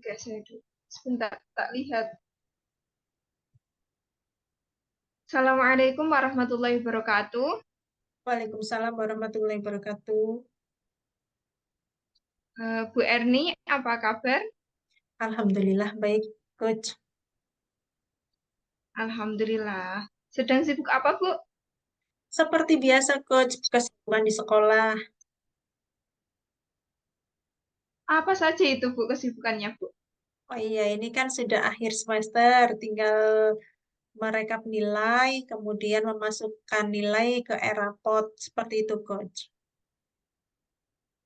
Oke, saya dulu. Sebentar, tak lihat. Assalamualaikum warahmatullahi wabarakatuh. Waalaikumsalam warahmatullahi wabarakatuh. Bu Erni, apa kabar? Alhamdulillah baik, Coach. Alhamdulillah. Sedang sibuk apa, Bu? Seperti biasa, Coach, kesibukan di sekolah. Apa saja itu, Bu, kesibukannya, Bu? Oh iya, ini kan sudah akhir semester, tinggal merekap nilai, kemudian memasukkan nilai ke e-raport. Seperti itu, Coach.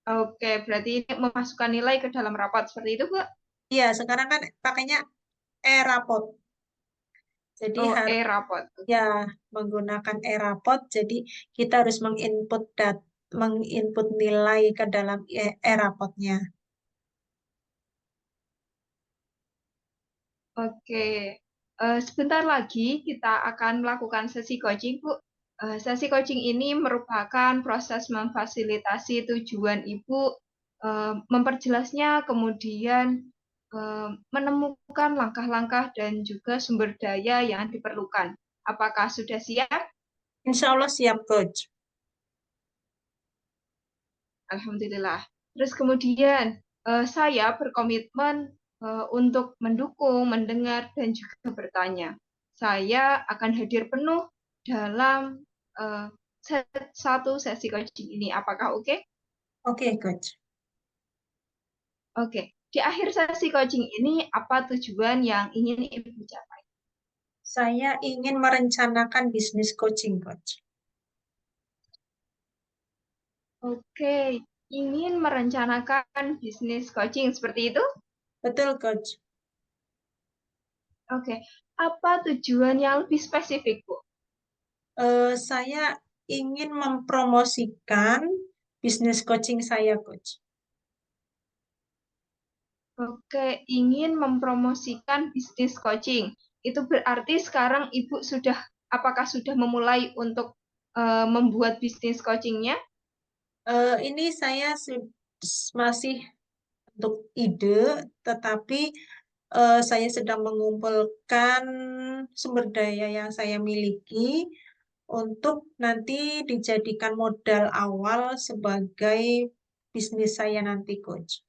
Oke, berarti ini memasukkan nilai ke dalam rapat seperti itu, Bu? Iya, sekarang kan pakainya e-raport. Jadi Oh, harus rapot. ya menggunakan e-raport, jadi kita harus menginput nilai ke dalam e-raportnya. Oke. Sebentar lagi kita akan melakukan sesi coaching, Bu. Sesi coaching ini merupakan proses memfasilitasi tujuan Ibu, memperjelasnya, kemudian menemukan langkah-langkah dan juga sumber daya yang diperlukan. Apakah sudah siap? Insya Allah siap, Coach. Alhamdulillah. Terus kemudian saya berkomitmen untuk mendukung, mendengar, dan juga bertanya. Saya akan hadir penuh dalam eh, satu sesi coaching ini. Apakah oke? Oke, Coach. Oke. Di akhir sesi coaching ini, apa tujuan yang ingin Ibu capai? Saya ingin merencanakan bisnis coaching, Coach. Oke. Ingin merencanakan bisnis coaching seperti itu? Betul, Coach. Oke. Apa tujuan yang lebih spesifik, Bu? Saya ingin mempromosikan bisnis coaching saya, Coach. Oke, ingin mempromosikan bisnis coaching. Itu berarti sekarang Ibu apakah sudah memulai untuk membuat bisnis coachingnya? Ini saya masih untuk ide, tetapi saya sedang mengumpulkan sumber daya yang saya miliki untuk nanti dijadikan modal awal sebagai bisnis saya nanti, Coach.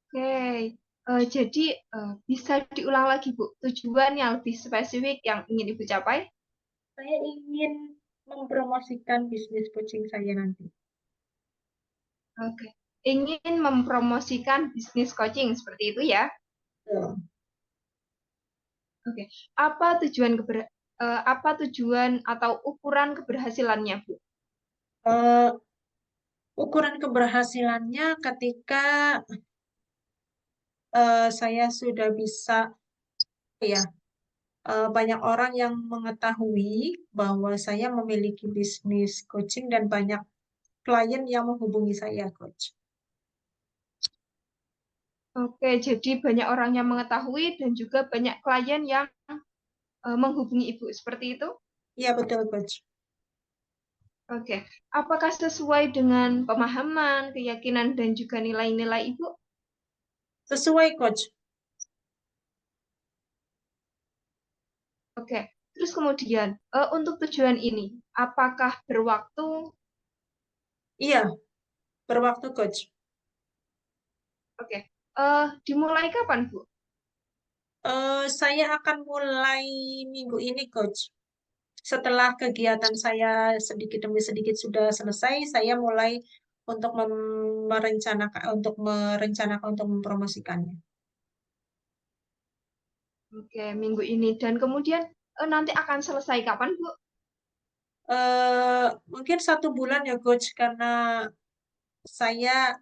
Oke, jadi bisa diulang lagi, Bu, tujuan yang lebih spesifik yang ingin Ibu capai? Saya ingin mempromosikan bisnis coaching saya nanti. Oke, ingin mempromosikan bisnis coaching seperti itu ya? Betul. Oke, apa tujuan atau ukuran keberhasilannya, Bu? Eh, Ukuran keberhasilannya ketika saya sudah bisa ya banyak orang yang mengetahui bahwa saya memiliki bisnis coaching dan banyak klien yang menghubungi saya, Coach. Oke, jadi banyak orang yang mengetahui dan juga banyak klien yang menghubungi Ibu seperti itu? Iya betul, Coach. Oke, apakah sesuai dengan pemahaman, keyakinan, dan juga nilai-nilai Ibu? Sesuai, Coach. Oke, terus kemudian untuk tujuan ini, apakah berwaktu? Iya, berwaktu, Coach. Oke, dimulai kapan, Bu? Saya akan mulai minggu ini, Coach. Setelah kegiatan saya sedikit demi sedikit sudah selesai, saya mulai untuk merencanakan untuk mempromosikannya. Oke, minggu ini. Dan kemudian nanti akan selesai kapan, Bu? Mungkin 1 bulan ya, Coach, karena saya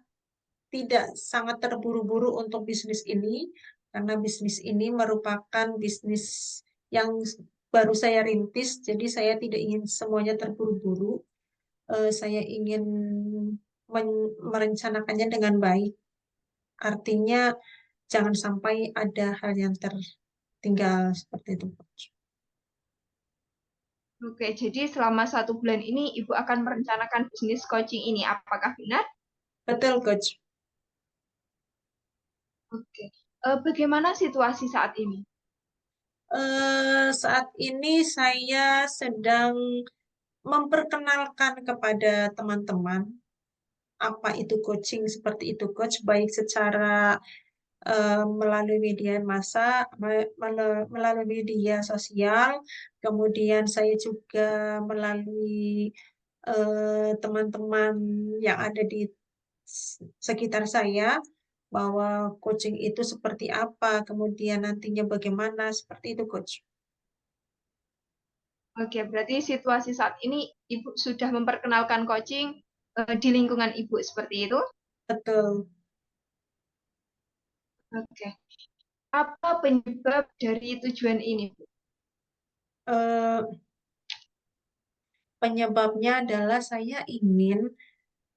tidak sangat terburu-buru untuk bisnis ini, karena bisnis ini merupakan bisnis yang baru saya rintis, jadi saya tidak ingin semuanya terburu-buru. Saya ingin merencanakannya dengan baik. Artinya jangan sampai ada hal yang tertinggal seperti itu, Coach. Oke, jadi selama 1 bulan ini Ibu akan merencanakan bisnis coaching ini. Apakah benar? Betul, Coach. Oke. Bagaimana situasi saat ini? Saat ini saya sedang memperkenalkan kepada teman-teman apa itu coaching, seperti itu coach, baik secara melalui media massa, melalui media sosial, kemudian saya juga melalui teman-teman yang ada di sekitar saya, bahwa coaching itu seperti apa, kemudian nantinya bagaimana, seperti itu coach. Oke, berarti situasi saat ini Ibu sudah memperkenalkan coaching di lingkungan Ibu seperti itu? Betul. Oke. Apa penyebab dari tujuan ini, Bu? Eh, Penyebabnya adalah saya ingin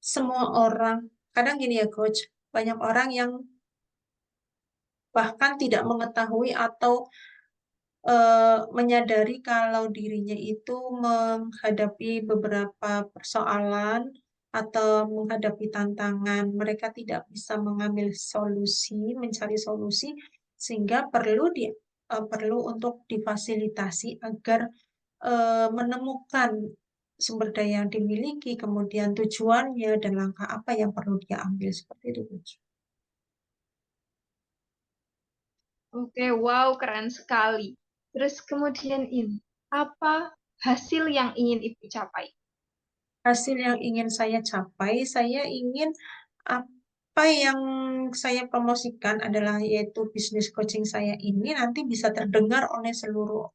semua orang, kadang gini ya coach, banyak orang yang bahkan tidak mengetahui atau menyadari kalau dirinya itu menghadapi beberapa persoalan atau menghadapi tantangan. Mereka tidak bisa mengambil solusi, mencari solusi, sehingga perlu untuk difasilitasi agar menemukan sumber daya yang dimiliki, kemudian tujuannya dan langkah apa yang perlu dia ambil seperti itu, Coach. Oke, wow, keren sekali. Terus kemudian ini, apa hasil yang ingin Ibu capai? Hasil yang ingin saya capai, saya ingin apa yang saya promosikan adalah yaitu bisnis coaching saya ini nanti bisa terdengar oleh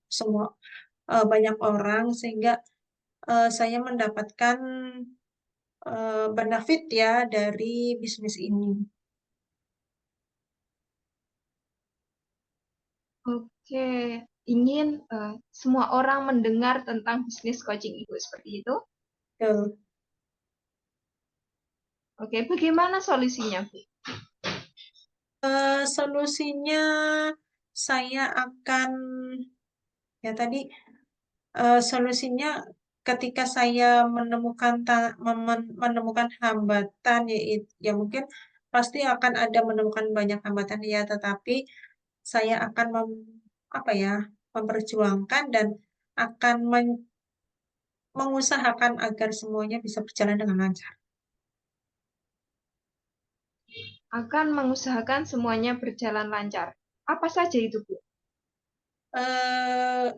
semua banyak orang sehingga saya mendapatkan benefit ya dari bisnis ini. Oke, ingin semua orang mendengar tentang bisnis coaching Ibu seperti itu? Betul. Oke, bagaimana solusinya, Bu? Solusinya saya akan ya tadi solusinya ketika saya menemukan hambatan ya mungkin pasti akan ada menemukan banyak hambatan ya, tetapi saya akan apa ya memperjuangkan dan akan mengusahakan agar semuanya bisa berjalan dengan lancar. Akan mengusahakan semuanya berjalan lancar. Apa saja itu, Bu? eh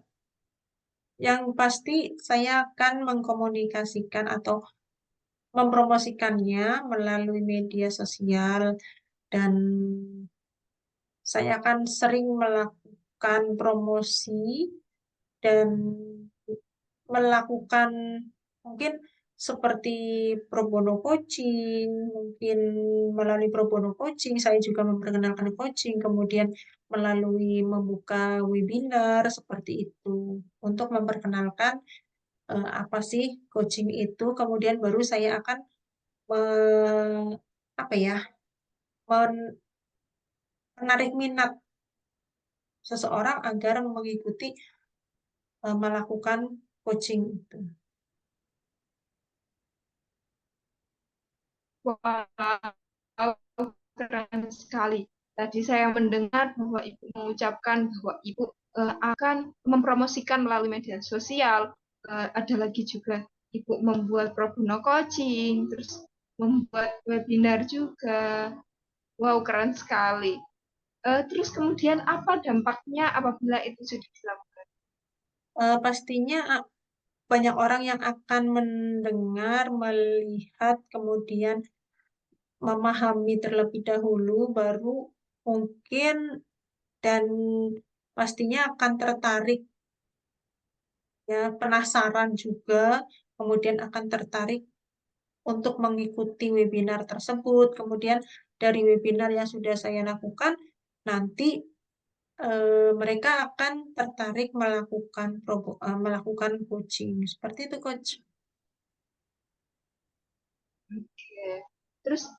yang pasti saya akan mengkomunikasikan atau mempromosikannya melalui media sosial dan saya akan sering melakukan promosi dan melakukan mungkin seperti pro bono coaching, mungkin melalui pro bono coaching saya juga memperkenalkan coaching, kemudian melalui membuka webinar seperti itu untuk memperkenalkan apa sih coaching itu, kemudian baru saya akan apa ya menarik minat seseorang agar mengikuti melakukan coaching itu. Wow, keren sekali. Tadi saya mendengar bahwa Ibu mengucapkan bahwa Ibu akan mempromosikan melalui media sosial. Ada lagi juga Ibu membuat pro bono coaching, terus membuat webinar juga. Wow, keren sekali. Terus kemudian apa dampaknya apabila itu sudah dilakukan? Pastinya banyak orang yang akan mendengar, melihat, kemudian memahami terlebih dahulu, baru mungkin dan pastinya akan tertarik, ya, penasaran juga, kemudian akan tertarik untuk mengikuti webinar tersebut. Kemudian dari webinar yang sudah saya lakukan, nanti mereka akan tertarik melakukan coaching. Seperti itu, Coach. Oke. Terus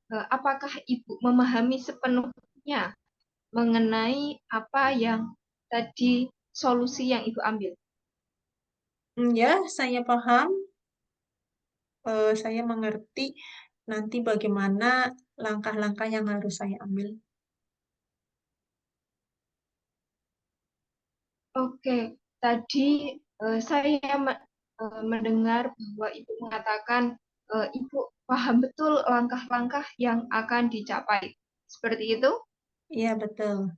apakah Ibu memahami sepenuhnya mengenai apa yang tadi solusi yang Ibu ambil? Ya, saya paham, saya mengerti. nanti bagaimana langkah-langkah yang harus saya ambil. Oke, tadi saya mendengar bahwa Ibu mengatakan Ibu paham betul langkah-langkah yang akan dicapai. Seperti itu? Iya, betul.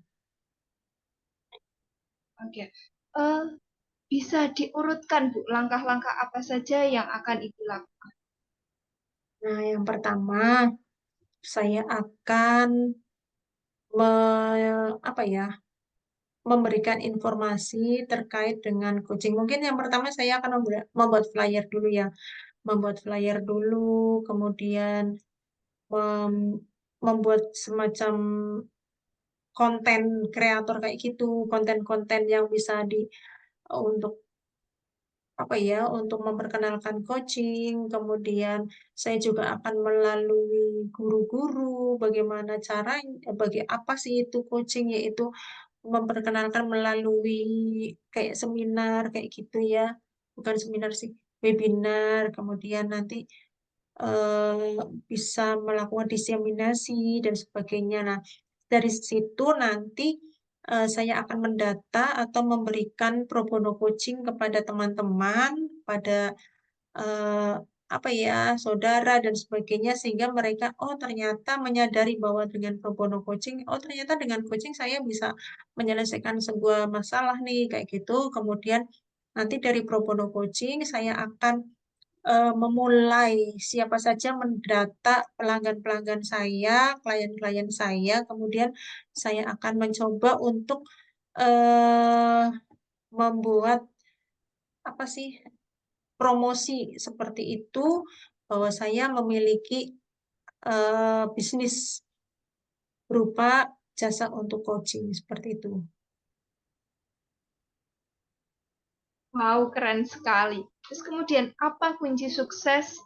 Oke. Eh, Bisa diurutkan, Bu, langkah-langkah apa saja yang akan Ibu lakukan? Nah, yang pertama, saya akan apa ya, memberikan informasi terkait dengan coaching. Mungkin yang pertama saya akan membuat flyer dulu ya. Membuat flyer dulu, kemudian membuat semacam konten kreator kayak gitu, konten-konten yang bisa untuk apa ya, untuk memperkenalkan coaching. Kemudian saya juga akan melalui guru-guru bagaimana cara, bagi apa sih itu coaching, yaitu memperkenalkan melalui kayak seminar kayak gitu ya, bukan seminar sih, webinar. Kemudian nanti eh, bisa melakukan diseminasi dan sebagainya. Nah, dari situ nanti saya akan mendata atau memberikan pro bono coaching kepada teman-teman, pada eh, apa ya, saudara dan sebagainya, sehingga mereka oh ternyata menyadari bahwa dengan pro bono coaching, oh ternyata dengan coaching saya bisa menyelesaikan sebuah masalah nih kayak gitu. Kemudian nanti dari pro bono coaching saya akan memulai siapa saja mendata pelanggan-pelanggan saya, klien-klien saya, kemudian saya akan mencoba untuk eh, membuat apa sih, promosi seperti itu, bahwa saya memiliki bisnis berupa jasa untuk coaching seperti itu. Wow, keren sekali. Terus kemudian apa kunci sukses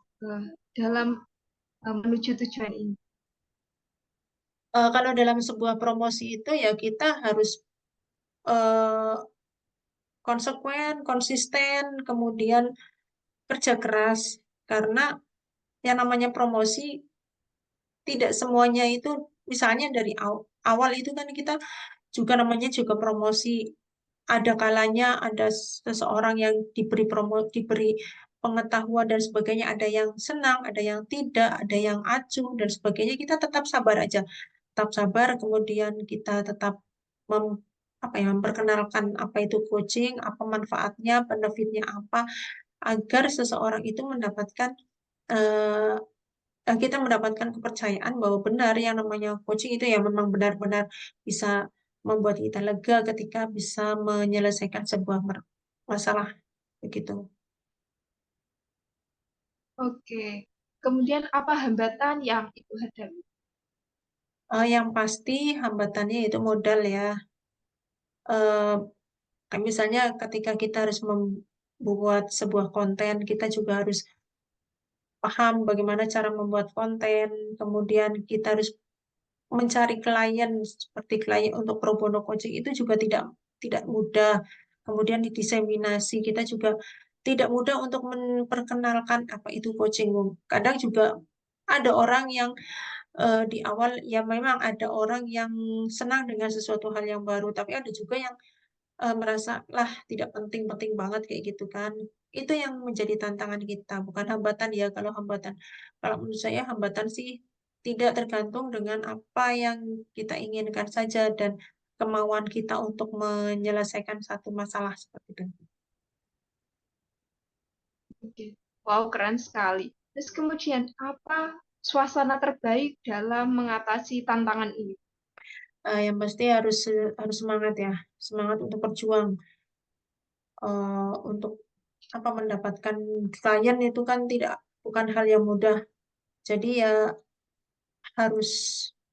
dalam menuju tujuan ini? Kalau dalam sebuah promosi itu ya kita harus eh, konsekuen, konsisten, kemudian kerja keras, karena yang namanya promosi tidak semuanya itu, misalnya dari awal itu kan kita juga namanya juga promosi, ada kalanya ada seseorang yang diberi pengetahuan dan sebagainya, ada yang senang, ada yang tidak, ada yang acuh dan sebagainya. Kita tetap sabar aja, tetap sabar, kemudian kita tetap mem- apa ya, memperkenalkan apa itu coaching, apa manfaatnya, benefitnya apa, agar seseorang itu mendapatkan eh, kita mendapatkan kepercayaan bahwa benar yang namanya coaching itu ya memang benar-benar bisa membuat kita lega ketika bisa menyelesaikan sebuah masalah begitu. Oke. Kemudian apa hambatan yang Ibu hadapi? Yang pasti hambatannya itu modal ya. Eh, Kayak misalnya ketika kita harus membuat sebuah konten, kita juga harus paham bagaimana cara membuat konten. Kemudian kita harus mencari klien, seperti klien untuk pro bono coaching itu juga tidak tidak mudah. Kemudian di diseminasi kita juga tidak mudah untuk memperkenalkan apa itu coaching. Kadang juga ada orang yang di awal ya memang ada orang yang senang dengan sesuatu hal yang baru, tapi ada juga yang merasa lah tidak penting-penting banget kayak gitu kan. Itu yang menjadi tantangan kita, bukan hambatan ya. Kalau hambatan, kalau menurut saya hambatan sih tidak, tergantung dengan apa yang kita inginkan saja dan kemauan kita untuk menyelesaikan satu masalah seperti itu. Oke. Wow, keren sekali. Terus kemudian apa suasana terbaik dalam mengatasi tantangan ini? Yang pasti harus harus semangat ya, semangat untuk berjuang, untuk apa, mendapatkan klien itu kan tidak, bukan hal yang mudah. Jadi ya harus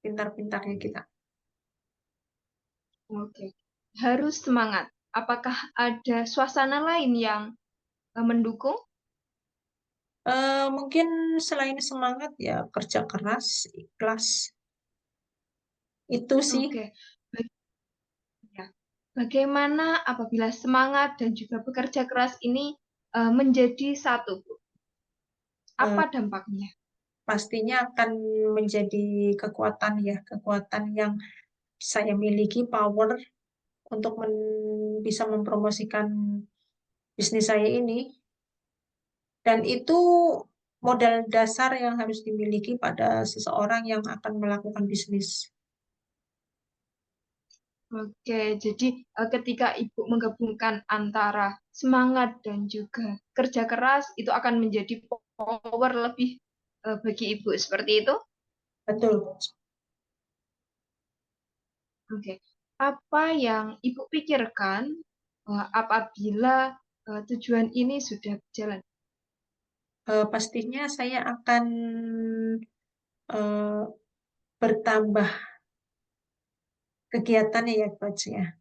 pintar-pintarnya kita. Oke. Harus semangat. Apakah ada suasana lain yang mendukung? Mungkin selain semangat ya kerja keras, ikhlas, itu sih. Oke. Baik, ya. Bagaimana apabila semangat dan juga bekerja keras ini menjadi satu, Bu? Eh, Apa dampaknya? pastinya akan menjadi kekuatan ya, kekuatan yang saya miliki, power untuk bisa mempromosikan bisnis saya ini. Dan itu modal dasar yang harus dimiliki pada seseorang yang akan melakukan bisnis. Oke, jadi ketika Ibu menggabungkan antara semangat dan juga kerja keras, itu akan menjadi power lebih bagi Ibu. Seperti itu? Betul. Oke. Apa yang Ibu pikirkan apabila tujuan ini sudah berjalan? Pastinya saya akan eh, bertambah kegiatannya ya Coach ya.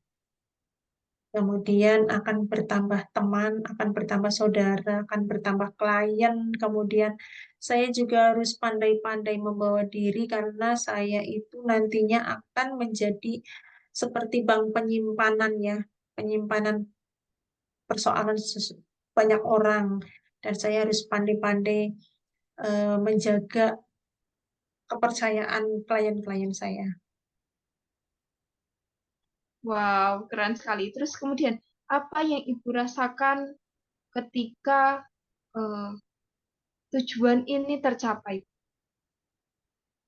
Kemudian akan bertambah teman, akan bertambah saudara, akan bertambah klien. Kemudian saya juga harus pandai-pandai membawa diri karena saya itu nantinya akan menjadi seperti bank penyimpanan ya, penyimpanan persoalan banyak orang. Dan saya harus pandai-pandai menjaga kepercayaan klien-klien saya. Wow, keren sekali. Terus kemudian, apa yang Ibu rasakan ketika eh, tujuan ini tercapai?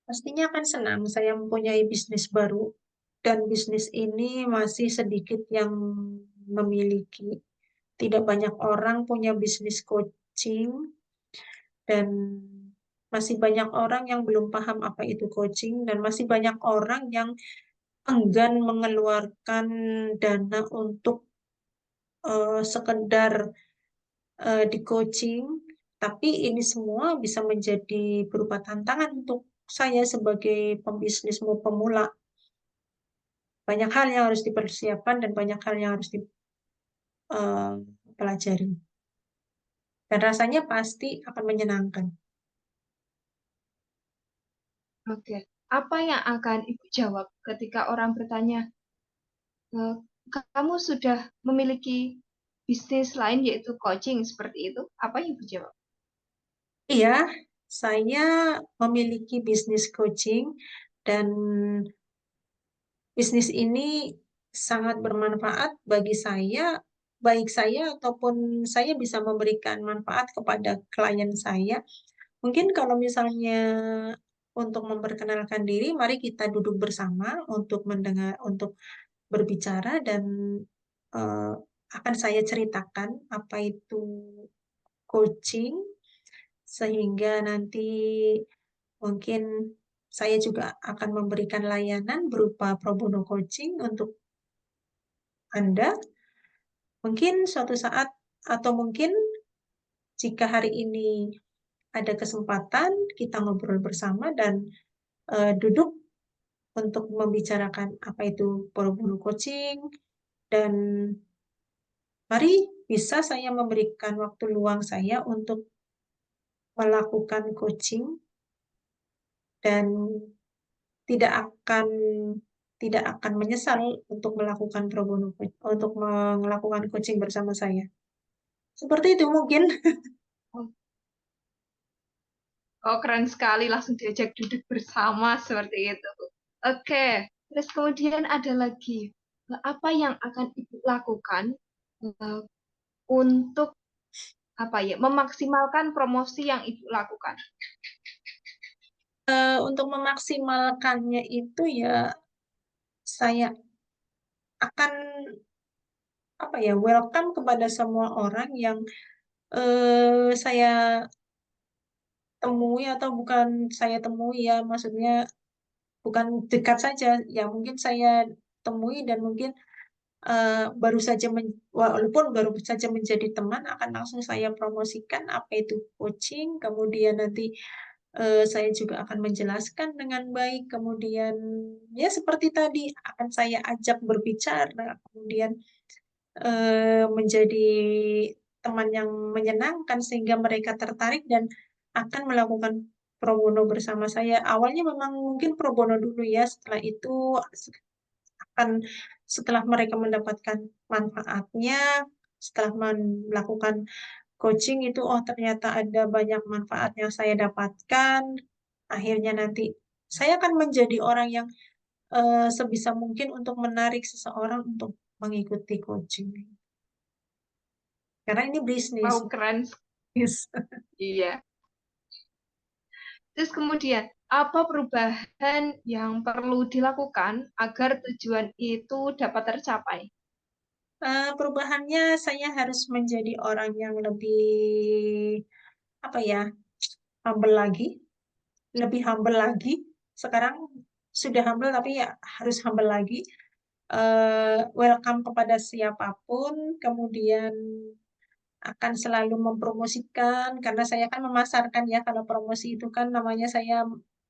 Pastinya akan senang saya mempunyai bisnis baru dan bisnis ini masih sedikit yang memiliki. Tidak banyak orang punya bisnis coaching dan masih banyak orang yang belum paham apa itu coaching dan masih banyak orang yang enggan mengeluarkan dana untuk sekedar di coaching, tapi ini semua bisa menjadi berupa tantangan untuk saya sebagai pembisnis pemula. Banyak hal yang harus dipersiapkan dan banyak hal yang harus dipelajari. Dan rasanya pasti akan menyenangkan. Oke. Apa yang akan Ibu jawab ketika orang bertanya, "Eh, kamu sudah memiliki bisnis lain yaitu coaching seperti itu?" Apa yang Ibu jawab? Iya, saya memiliki bisnis coaching dan bisnis ini sangat bermanfaat bagi saya, baik saya ataupun saya bisa memberikan manfaat kepada klien saya. Mungkin kalau misalnya untuk memperkenalkan diri, mari kita duduk bersama untuk mendengar, untuk berbicara dan eh, akan saya ceritakan apa itu coaching sehingga nanti mungkin saya juga akan memberikan layanan berupa pro bono coaching untuk Anda. Mungkin suatu saat atau mungkin jika hari ini ada kesempatan kita ngobrol bersama dan duduk untuk membicarakan apa itu pro bono coaching dan mari bisa saya memberikan waktu luang saya untuk melakukan coaching dan tidak akan tidak akan menyesal untuk melakukan pro bono untuk melakukan coaching bersama saya. Seperti itu mungkin. Oh, oh, keren sekali, langsung diajak duduk bersama seperti itu. Oke, terus kemudian ada lagi, apa yang akan Ibu lakukan eh, untuk apa ya, memaksimalkan promosi yang Ibu lakukan? Untuk memaksimalkannya itu ya saya akan apa ya welcome kepada semua orang yang saya temui atau bukan saya temui ya maksudnya bukan dekat saja ya mungkin saya temui dan mungkin baru saja walaupun baru saja menjadi teman akan langsung saya promosikan apa itu coaching kemudian nanti saya juga akan menjelaskan dengan baik kemudian ya seperti tadi akan saya ajak berbicara kemudian menjadi teman yang menyenangkan sehingga mereka tertarik dan akan melakukan pro bono bersama saya. Awalnya memang mungkin pro bono dulu ya, setelah itu akan setelah mereka mendapatkan manfaatnya, setelah melakukan coaching itu, oh ternyata ada banyak manfaat yang saya dapatkan. Akhirnya nanti saya akan menjadi orang yang sebisa mungkin untuk menarik seseorang untuk mengikuti coaching. Karena ini bisnis. Wow, keren. Yes. Iya. Terus kemudian, apa perubahan yang perlu dilakukan agar tujuan itu dapat tercapai? Perubahannya saya harus menjadi orang yang lebih apa ya, humble lagi, lebih humble lagi. Sekarang sudah humble tapi ya harus humble lagi. Welcome kepada siapapun, kemudian akan selalu mempromosikan karena saya kan memasarkan ya, kalau promosi itu kan namanya saya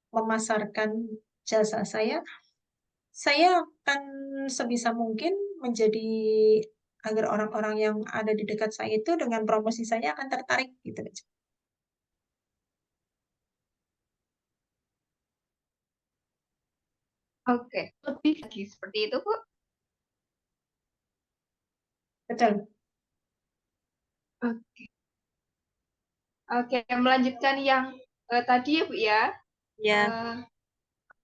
memasarkan jasa saya. Saya akan sebisa mungkin menjadi agar orang-orang yang ada di dekat saya itu dengan promosi saya akan tertarik gitu. Oke, lebih lagi seperti itu, Bu. Betul. Oke, Oke, melanjutkan yang tadi ya, Bu ya. Ya. Eh,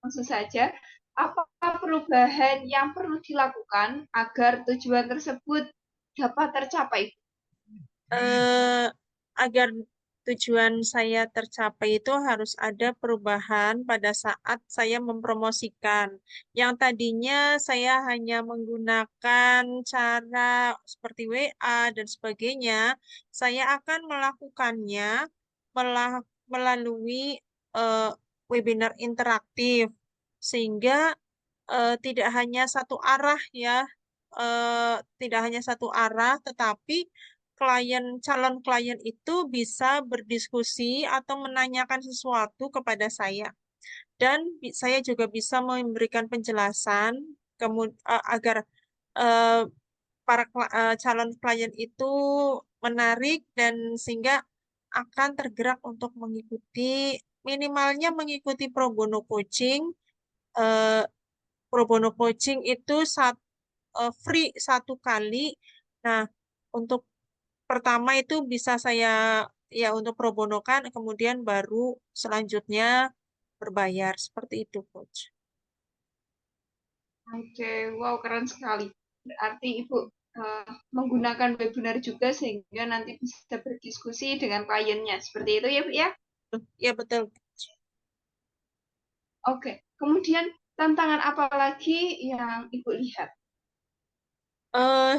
Langsung saja, apa perubahan yang perlu dilakukan agar tujuan tersebut dapat tercapai? eh, Agar tujuan saya tercapai itu harus ada perubahan pada saat saya mempromosikan. Yang tadinya saya hanya menggunakan cara seperti WA dan sebagainya, saya akan melakukannya melalui eh, webinar interaktif, sehingga tidak hanya satu arah ya, tidak hanya satu arah, tetapi calon klien itu bisa berdiskusi atau menanyakan sesuatu kepada saya. Dan saya juga bisa memberikan penjelasan agar eh, calon klien itu menarik dan sehingga akan tergerak untuk mengikuti, minimalnya mengikuti pro bono coaching. Eh, Pro bono coaching itu free 1 kali. Nah, untuk pertama itu bisa saya ya untuk pro bono kan, kemudian baru selanjutnya berbayar seperti itu, Coach. Oke, wow, keren sekali. Berarti Ibu menggunakan webinar juga sehingga nanti bisa berdiskusi dengan kliennya. Seperti itu ya, Bu ya? Ya betul. Oke, kemudian tantangan apa lagi yang Ibu lihat? eh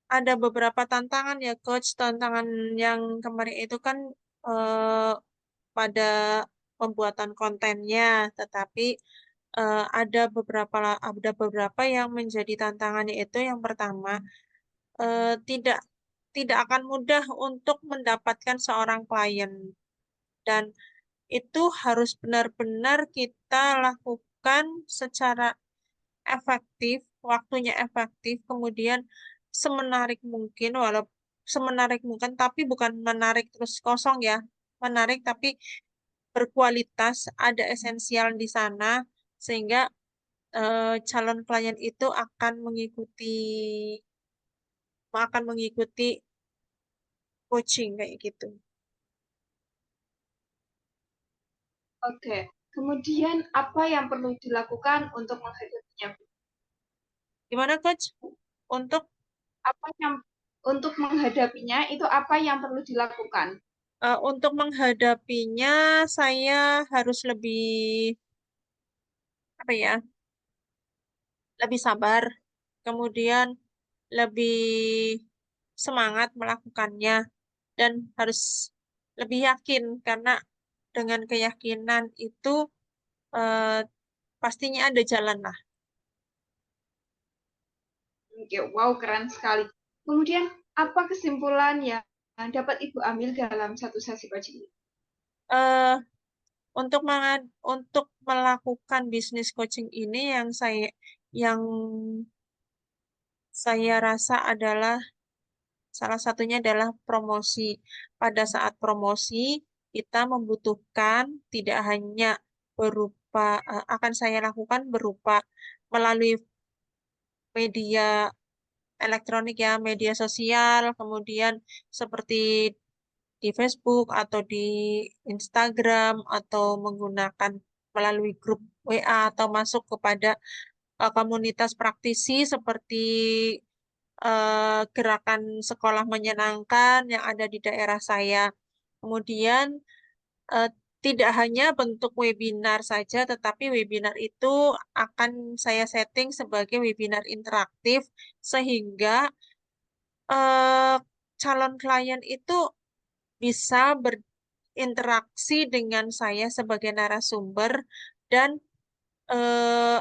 ada beberapa tantangan ya, Coach. Tantangan yang kemarin itu kan eh, pada pembuatan kontennya, tetapi ada beberapa yang menjadi tantangannya itu yang pertama, tidak tidak akan mudah untuk mendapatkan seorang klien, dan itu harus benar-benar kita lakukan secara efektif, waktunya efektif, kemudian semenarik mungkin, semenarik mungkin, tapi bukan menarik terus kosong ya, menarik tapi berkualitas, ada esensial di sana, sehingga calon klien itu akan mengikuti coaching kayak gitu. Oke, kemudian apa yang perlu dilakukan untuk menghadapinya, Bu? Gimana, Coach? Untuk Apa yang untuk menghadapinya itu apa yang perlu dilakukan? untuk menghadapinya, saya harus lebih apa ya? Lebih sabar, kemudian lebih semangat melakukannya, dan harus lebih yakin karena dengan keyakinan itu eh, pastinya ada jalan lah. Oke, wow, keren sekali. Kemudian, apa kesimpulan yang dapat Ibu ambil dalam satu sesi coaching ini? Eh, untuk melakukan bisnis coaching ini yang saya rasa adalah salah satunya adalah promosi. Pada saat promosi, kita membutuhkan tidak hanya akan saya lakukan berupa melalui media elektronik ya, media sosial, kemudian seperti di Facebook atau di Instagram atau menggunakan melalui grup WA atau masuk kepada komunitas praktisi seperti gerakan sekolah menyenangkan yang ada di daerah saya. Kemudian eh, tidak hanya bentuk webinar saja, tetapi webinar itu akan saya setting sebagai webinar interaktif sehingga eh, calon klien itu bisa berinteraksi dengan saya sebagai narasumber dan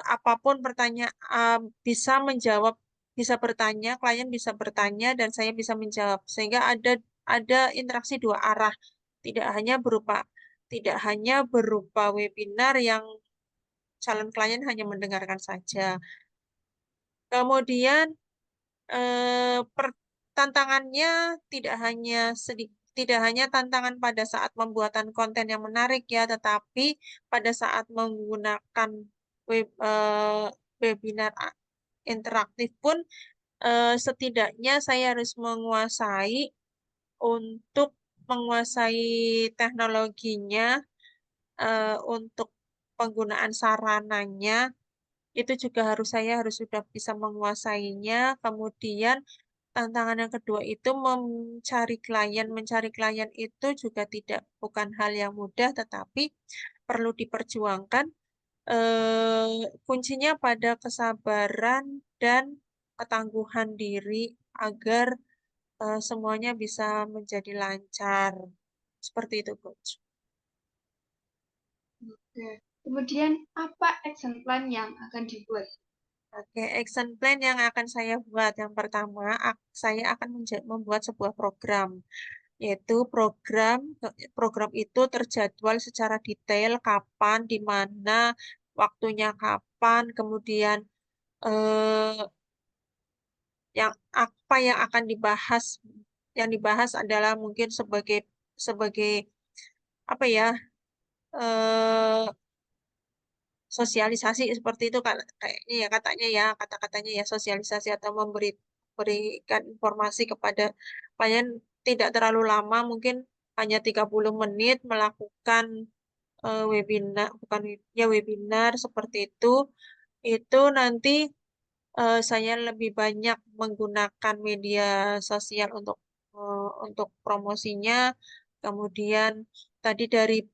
apapun pertanyaan bisa menjawab, bisa bertanya, klien bisa bertanya dan saya bisa menjawab sehingga ada interaksi dua arah, tidak hanya berupa tidak hanya berupa webinar yang calon klien hanya mendengarkan saja. Kemudian tantangannya tidak hanya tantangan pada saat pembuatan konten yang menarik ya, tetapi pada saat menggunakan webinar interaktif pun setidaknya saya harus untuk menguasai teknologinya, untuk penggunaan sarananya itu juga saya harus sudah bisa menguasainya. Kemudian tantangan yang kedua itu mencari klien. Mencari klien itu juga bukan hal yang mudah, tetapi perlu diperjuangkan. Kuncinya pada kesabaran dan ketangguhan diri agar semuanya bisa menjadi lancar. Seperti itu, Coach. Oke. Kemudian apa action plan yang akan dibuat? Oke, action plan yang akan saya buat. Yang pertama, saya akan membuat sebuah program, yaitu program itu terjadwal secara detail, kapan, di mana, waktunya kapan, kemudian eh, yang apa yang akan dibahas. Yang dibahas adalah mungkin sebagai sebagai apa ya? eh, Sosialisasi seperti itu kan kayaknya ya katanya ya kata-katanya ya sosialisasi atau berikan informasi kepada klien tidak terlalu lama mungkin hanya 30 menit melakukan webinar bukan ya webinar seperti itu nanti saya lebih banyak menggunakan media sosial untuk promosinya kemudian tadi dari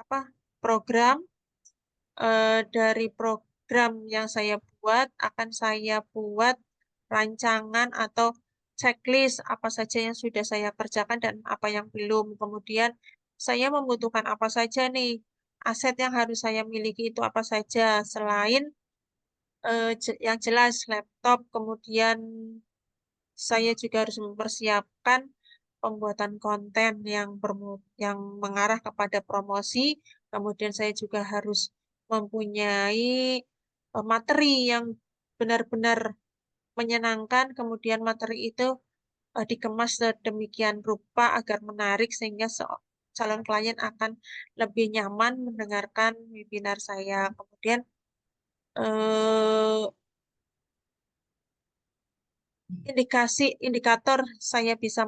apa program dari program yang saya buat akan saya buat rancangan atau checklist apa saja yang sudah saya kerjakan dan apa yang belum. Kemudian saya membutuhkan apa saja nih, aset yang harus saya miliki itu apa saja selain yang jelas laptop. Kemudian saya juga harus mempersiapkan pembuatan konten yang mengarah kepada promosi. Kemudian saya juga harus mempunyai materi yang benar-benar menyenangkan. Kemudian materi itu dikemas sedemikian rupa agar menarik sehingga calon klien akan lebih nyaman mendengarkan webinar saya. Kemudian eh, indikator saya bisa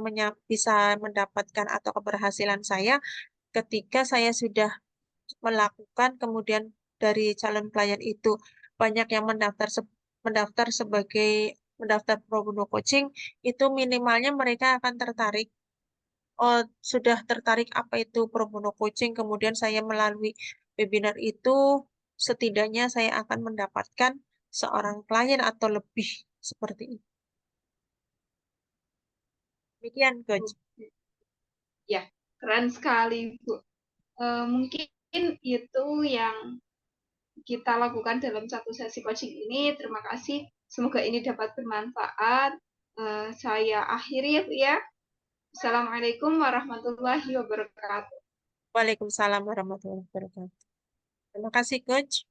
mendapatkan atau keberhasilan saya ketika saya sudah melakukan kemudian dari calon klien itu banyak yang mendaftar pro bono coaching itu minimalnya mereka akan tertarik. Oh, sudah tertarik apa itu pro bono coaching kemudian saya melalui webinar itu setidaknya saya akan mendapatkan seorang klien atau lebih seperti itu. Demikian, Coach. Ya, keren sekali, Bu. Mungkin itu yang kita lakukan dalam satu sesi coaching ini. Terima kasih. Semoga ini dapat bermanfaat. Saya akhiri ya, Bu ya. Assalamualaikum warahmatullahi wabarakatuh. Waalaikumsalam warahmatullahi wabarakatuh. Terima kasih, Coach.